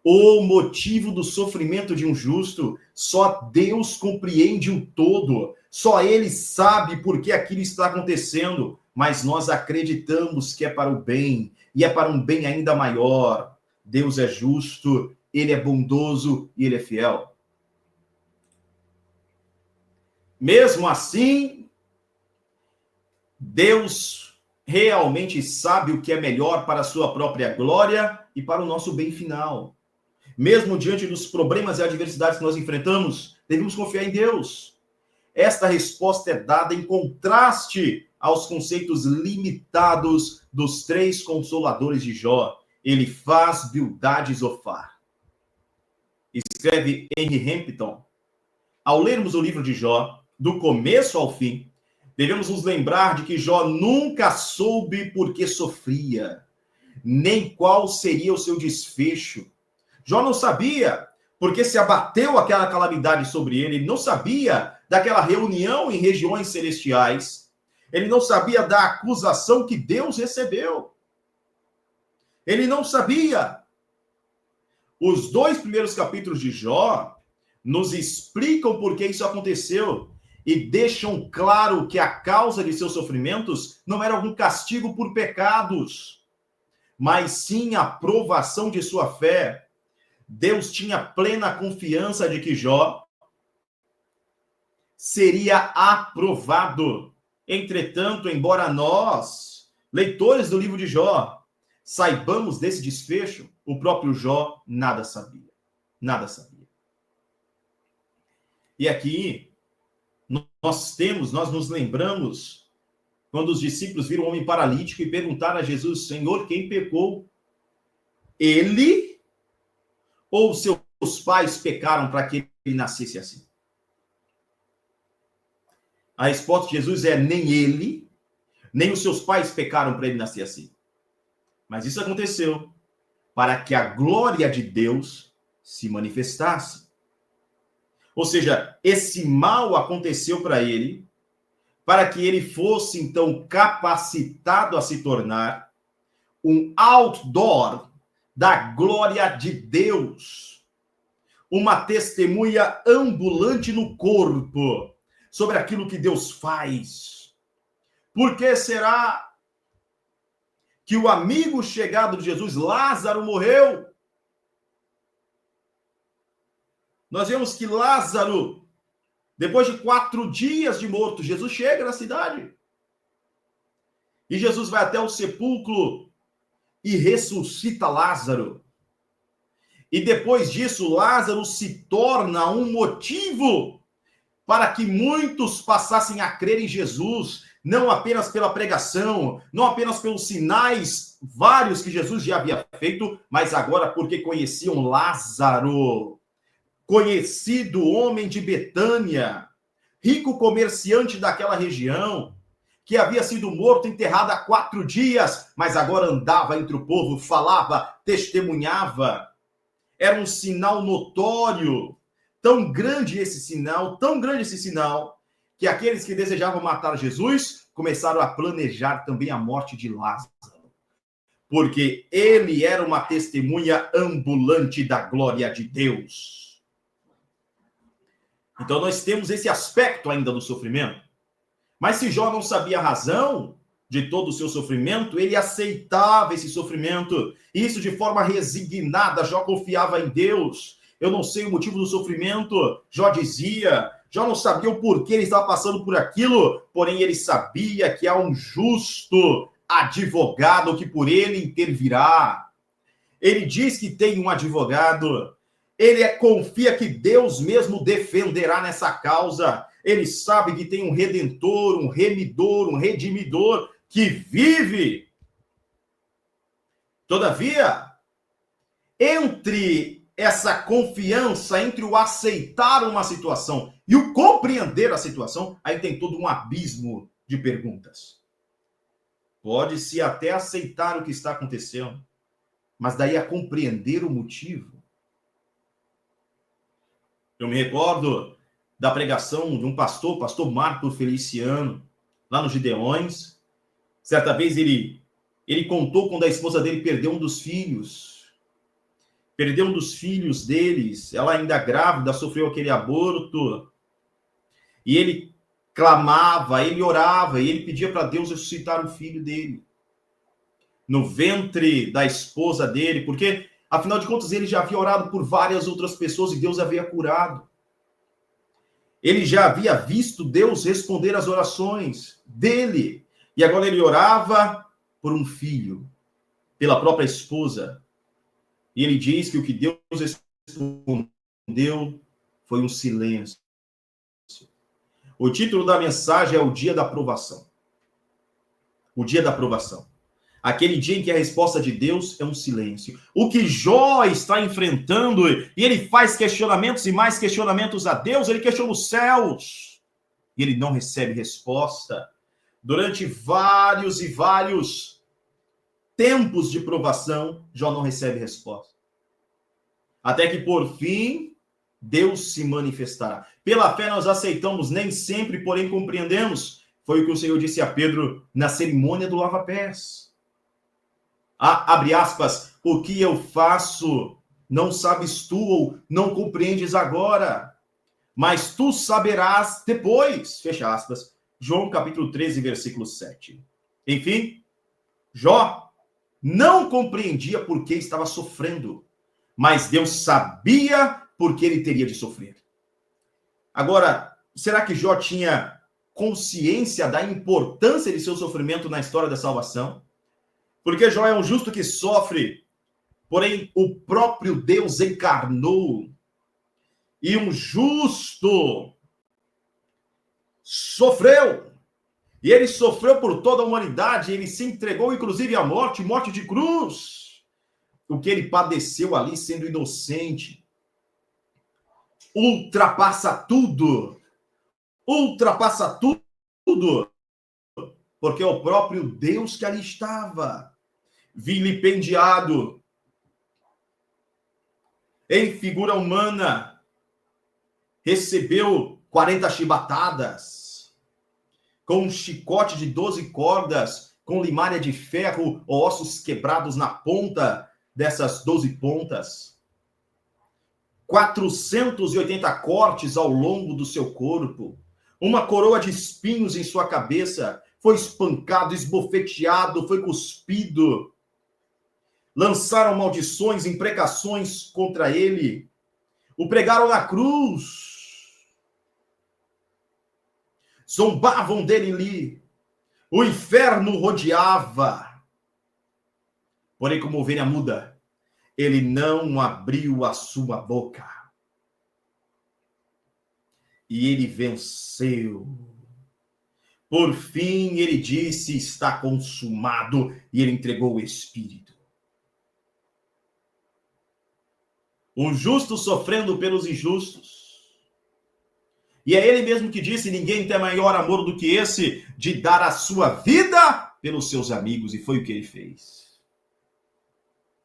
O motivo do sofrimento de um justo, só Deus compreende o todo. Só Ele sabe por que aquilo está acontecendo, mas nós acreditamos que é para o bem, e é para um bem ainda maior. Deus é justo, Ele é bondoso e Ele é fiel. Mesmo assim, Deus realmente sabe o que é melhor para a sua própria glória e para o nosso bem final. Mesmo diante dos problemas e adversidades que nós enfrentamos, devemos confiar em Deus. Esta resposta é dada em contraste aos conceitos limitados dos 3 consoladores de Jó. Ele faz Bildad e Zofar. Escreve Henry Hampton. Ao lermos o livro de Jó, do começo ao fim, devemos nos lembrar de que Jó nunca soube por que sofria, nem qual seria o seu desfecho. Jó não sabia porque se abateu aquela calamidade sobre ele, ele não sabia daquela reunião em regiões celestiais, ele não sabia da acusação que Deus recebeu. Ele não sabia. Os 2 primeiros capítulos de Jó nos explicam por que isso aconteceu e deixam claro que a causa de seus sofrimentos não era algum castigo por pecados, mas sim a provação de sua fé. Deus tinha plena confiança de que Jó seria aprovado. Entretanto, embora nós, leitores do livro de Jó, saibamos desse desfecho, o próprio Jó nada sabia. Nada sabia. E aqui, nós nos lembramos, quando os discípulos viram um homem paralítico e perguntaram a Jesus: Senhor, quem pecou? Ele ou seus pais pecaram para que ele nascesse assim? A resposta de Jesus é: nem ele, nem os seus pais pecaram para ele nascer assim. Mas isso aconteceu para que a glória de Deus se manifestasse. Ou seja, esse mal aconteceu para ele, para que ele fosse, então, capacitado a se tornar um outdoor da glória de Deus. Uma testemunha ambulante no corpo sobre aquilo que Deus faz. Por que será que o amigo chegado de Jesus, Lázaro, morreu? Nós vemos que Lázaro, depois de 4 dias de morto, Jesus chega na cidade. E Jesus vai até o sepulcro e ressuscita Lázaro. E depois disso, Lázaro se torna um motivo para que muitos passassem a crer em Jesus, não apenas pela pregação, não apenas pelos sinais vários que Jesus já havia feito, mas agora porque conheciam Lázaro. conhecido homem de Betânia, rico comerciante daquela região, que havia sido morto, enterrado há 4 dias, mas agora andava entre o povo, falava, testemunhava. Era um sinal notório. Tão grande esse sinal, que aqueles que desejavam matar Jesus começaram a planejar também a morte de Lázaro. Porque ele era uma testemunha ambulante da glória de Deus. Então nós temos esse aspecto ainda do sofrimento. Mas se Jó não sabia a razão de todo o seu sofrimento, ele aceitava esse sofrimento. Isso de forma resignada. Jó confiava em Deus. Eu não sei o motivo do sofrimento, Jó dizia. Jó não sabia o porquê ele estava passando por aquilo, porém ele sabia que há um justo advogado que por ele intervirá. Ele diz que tem um advogado. Ele confia que Deus mesmo defenderá nessa causa. Ele sabe que tem um redentor, um remidor, um redimidor que vive. Todavia, entre essa confiança, entre o aceitar uma situação e o compreender a situação, aí tem todo um abismo de perguntas. Pode-se até aceitar o que está acontecendo, mas daí a compreender o motivo. Eu me recordo da pregação de um pastor, pastor Marco Feliciano, lá nos Gideões. Certa vez ele contou quando a esposa dele perdeu um dos filhos. Perdeu um dos filhos deles, ela ainda grávida, sofreu aquele aborto. E ele clamava, ele orava, e ele pedia para Deus ressuscitar o filho dele. No ventre da esposa dele, porque, afinal de contas, ele já havia orado por várias outras pessoas e Deus havia curado. Ele já havia visto Deus responder às orações dele. E agora ele orava por um filho, pela própria esposa. E ele diz que o que Deus respondeu foi um silêncio. O título da mensagem é o dia da provação. O dia da provação. Aquele dia em que a resposta de Deus é um silêncio. O que Jó está enfrentando, e ele faz questionamentos e mais questionamentos a Deus, ele questiona os céus. E ele não recebe resposta. Durante vários e vários tempos de provação, Jó não recebe resposta. Até que, por fim, Deus se manifestará. Pela fé nós aceitamos, nem sempre, porém compreendemos. Foi o que o Senhor disse a Pedro na cerimônia do lava-pés. Abre aspas, o que eu faço não sabes tu ou não compreendes agora, mas tu saberás depois, fecha aspas. João capítulo 13, versículo 7. Enfim, Jó não compreendia por que estava sofrendo, mas Deus sabia por que ele teria de sofrer. Agora, será que Jó tinha consciência da importância de seu sofrimento na história da salvação? Porque Jó é um justo que sofre, porém o próprio Deus encarnou. E um justo sofreu. E ele sofreu por toda a humanidade. Ele se entregou, inclusive, à morte, morte de cruz. O que ele padeceu ali, sendo inocente, ultrapassa tudo. Ultrapassa tudo. Porque é o próprio Deus que ali estava. Vilipendiado, em figura humana, recebeu 40 chibatadas, com um chicote de 12 cordas, com limária de ferro, ossos quebrados na ponta dessas 12 pontas, 480 cortes ao longo do seu corpo, uma coroa de espinhos em sua cabeça, foi espancado, esbofeteado, foi cuspido, lançaram maldições, imprecações contra ele, o pregaram na cruz, zombavam dele ali, o inferno rodeava. Porém, como ovelha muda, ele não abriu a sua boca. E ele venceu. Por fim, ele disse, está consumado, e ele entregou o Espírito. Um justo sofrendo pelos injustos. E é ele mesmo que disse, ninguém tem maior amor do que esse, de dar a sua vida pelos seus amigos. E foi o que ele fez.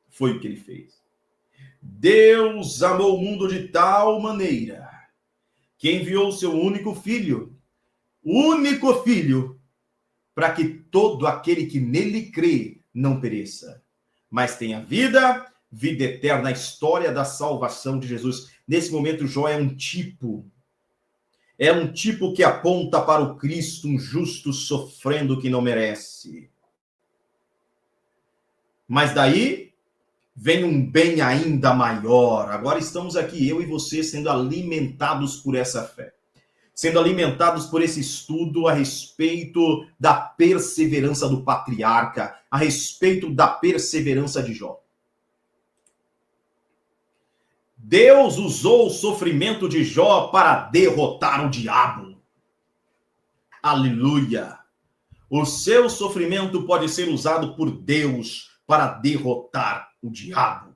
Foi o que ele fez. Deus amou o mundo de tal maneira que enviou o seu único filho, para que todo aquele que nele crê não pereça, mas tenha vida eterna. A história da salvação de Jesus. Nesse momento, Jó é um tipo que aponta para o Cristo, um justo sofrendo que não merece. Mas daí vem um bem ainda maior. Agora estamos aqui, eu e você, sendo alimentados por essa fé. Sendo alimentados por esse estudo a respeito da perseverança do patriarca, a respeito da perseverança de Jó. Deus usou o sofrimento de Jó para derrotar o diabo. Aleluia! O seu sofrimento pode ser usado por Deus para derrotar o diabo.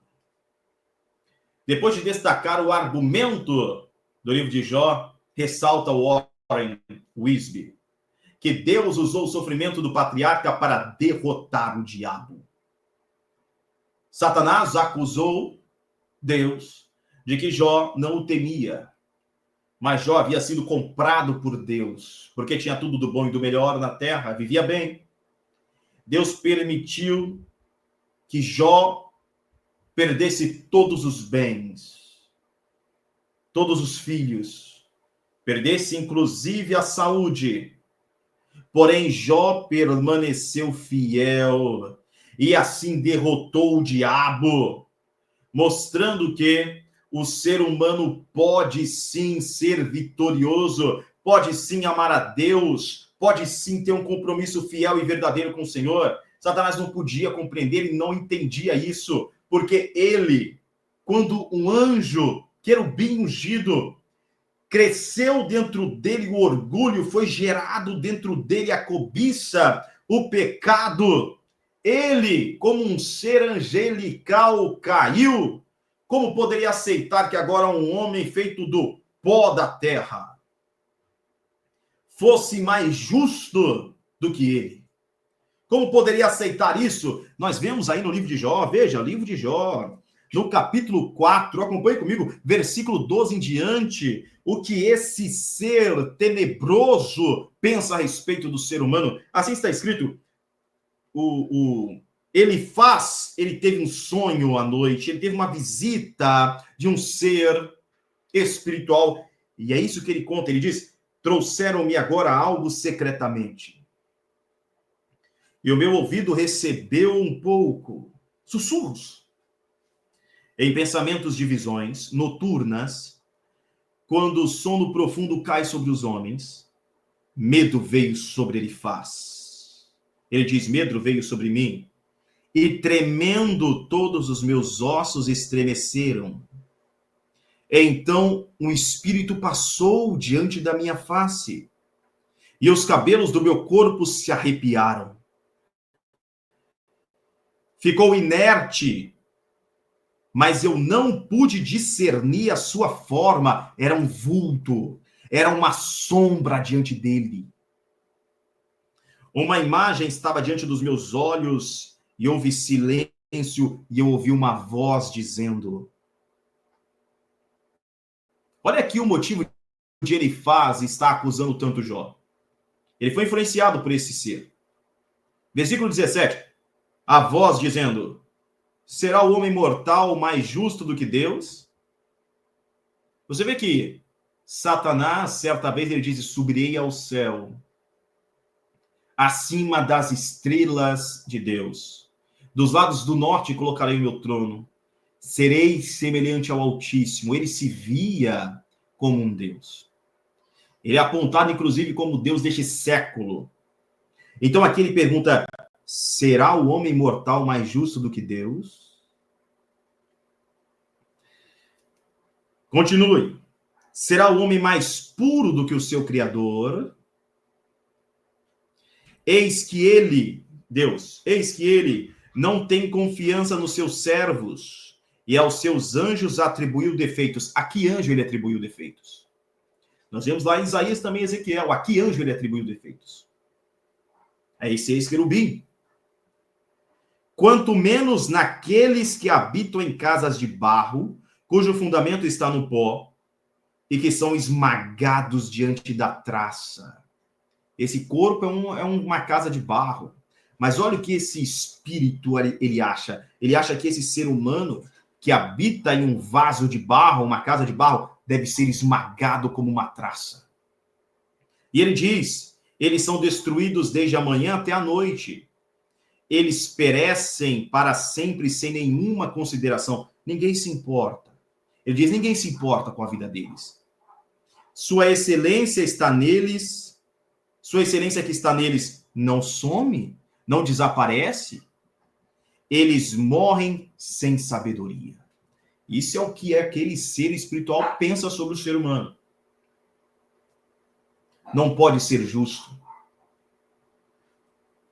Depois de destacar o argumento do livro de Jó, ressalta o Warren Wiersbe, que Deus usou o sofrimento do patriarca para derrotar o diabo. Satanás acusou Deus de que Jó não o temia, mas Jó havia sido comprado por Deus, porque tinha tudo do bom e do melhor na terra, vivia bem. Deus permitiu que Jó perdesse todos os bens, todos os filhos, perdesse inclusive a saúde. Porém, Jó permaneceu fiel e assim derrotou o diabo, mostrando que o ser humano pode sim ser vitorioso, pode sim amar a Deus, pode sim ter um compromisso fiel e verdadeiro com o Senhor. Satanás não podia compreender e não entendia isso, porque ele, quando um anjo, querubim ungido, cresceu dentro dele o orgulho, foi gerado dentro dele a cobiça, o pecado. Ele, como um ser angelical, caiu. Como poderia aceitar que agora um homem feito do pó da terra fosse mais justo do que ele? Como poderia aceitar isso? Nós vemos aí no livro de Jó, veja, livro de Jó, no capítulo 4, acompanhe comigo, versículo 12 em diante, o que esse ser tenebroso pensa a respeito do ser humano. Assim está escrito, ele teve um sonho à noite, ele teve uma visita de um ser espiritual, e é isso que ele conta, ele diz, trouxeram-me agora algo secretamente. E o meu ouvido recebeu um pouco, sussurros, em pensamentos de visões noturnas, quando o sono profundo cai sobre os homens, medo veio sobre Elifaz. Ele diz, medo veio sobre mim, e tremendo todos os meus ossos estremeceram. Então um espírito passou diante da minha face, e os cabelos do meu corpo se arrepiaram. Ficou inerte, mas eu não pude discernir a sua forma. Era um vulto, era uma sombra diante dele. Uma imagem estava diante dos meus olhos, e houve silêncio, e eu ouvi uma voz dizendo... Olha aqui o motivo de Elifaz estar acusando tanto Jó. Ele foi influenciado por esse ser. Versículo 17. A voz dizendo, será o homem mortal mais justo do que Deus? Você vê que Satanás, certa vez, ele diz, subirei ao céu, acima das estrelas de Deus. Dos lados do norte colocarei o meu trono. Serei semelhante ao Altíssimo. Ele se via como um Deus. Ele é apontado, inclusive, como Deus deste século. Então, aqui ele pergunta, será o homem mortal mais justo do que Deus? Continue. Será o homem mais puro do que o seu Criador? Eis que ele, Deus, eis que ele não tem confiança nos seus servos e aos seus anjos atribuiu defeitos. A que anjo ele atribuiu defeitos? Nós vemos lá em Isaías também, Ezequiel. A que anjo ele atribuiu defeitos? É esse querubim. Quanto menos naqueles que habitam em casas de barro, cujo fundamento está no pó, e que são esmagados diante da traça. Esse corpo é uma casa de barro. Mas olha o que esse espírito ele acha. Ele acha que esse ser humano que habita em um vaso de barro, uma casa de barro, deve ser esmagado como uma traça. E ele diz, eles são destruídos desde a manhã até a noite. Eles perecem para sempre sem nenhuma consideração. Ninguém se importa. Ele diz, ninguém se importa com a vida deles. Sua excelência está neles. Sua excelência que está neles não some, não desaparece. Eles morrem sem sabedoria. Isso é o que aquele ser espiritual pensa sobre o ser humano. Não pode ser justo.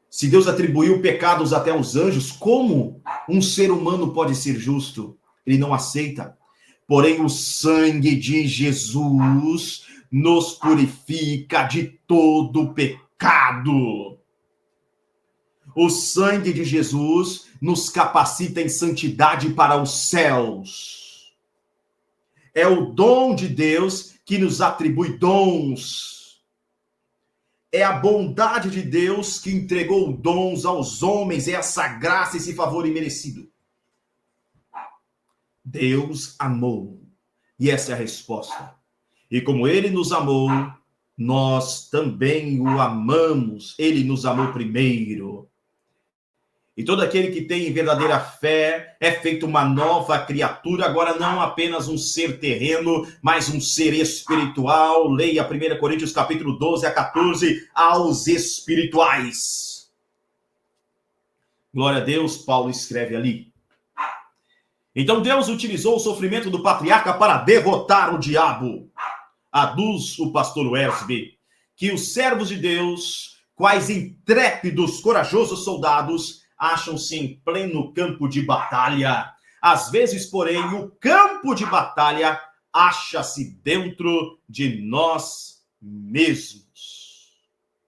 Se Deus atribuiu pecados até aos anjos, como um ser humano pode ser justo? Ele não aceita. Porém, o sangue de Jesus nos purifica de todo pecado. O sangue de Jesus nos capacita em santidade para os céus. É o dom de Deus que nos atribui dons. É a bondade de Deus que entregou dons aos homens. É essa graça, esse favor imerecido. Deus amou. E essa é a resposta. E como ele nos amou, nós também o amamos. Ele nos amou primeiro. E todo aquele que tem verdadeira fé é feito uma nova criatura, agora não apenas um ser terreno, mas um ser espiritual. Leia 1 Coríntios capítulo 12 a 14, aos espirituais. Glória a Deus, Paulo escreve ali. Então Deus utilizou o sofrimento do patriarca para derrotar o diabo. Aduz o pastor Wesley que os servos de Deus, quais intrépidos, corajosos soldados, acham-se em pleno campo de batalha. Às vezes, porém, o campo de batalha acha-se dentro de nós mesmos.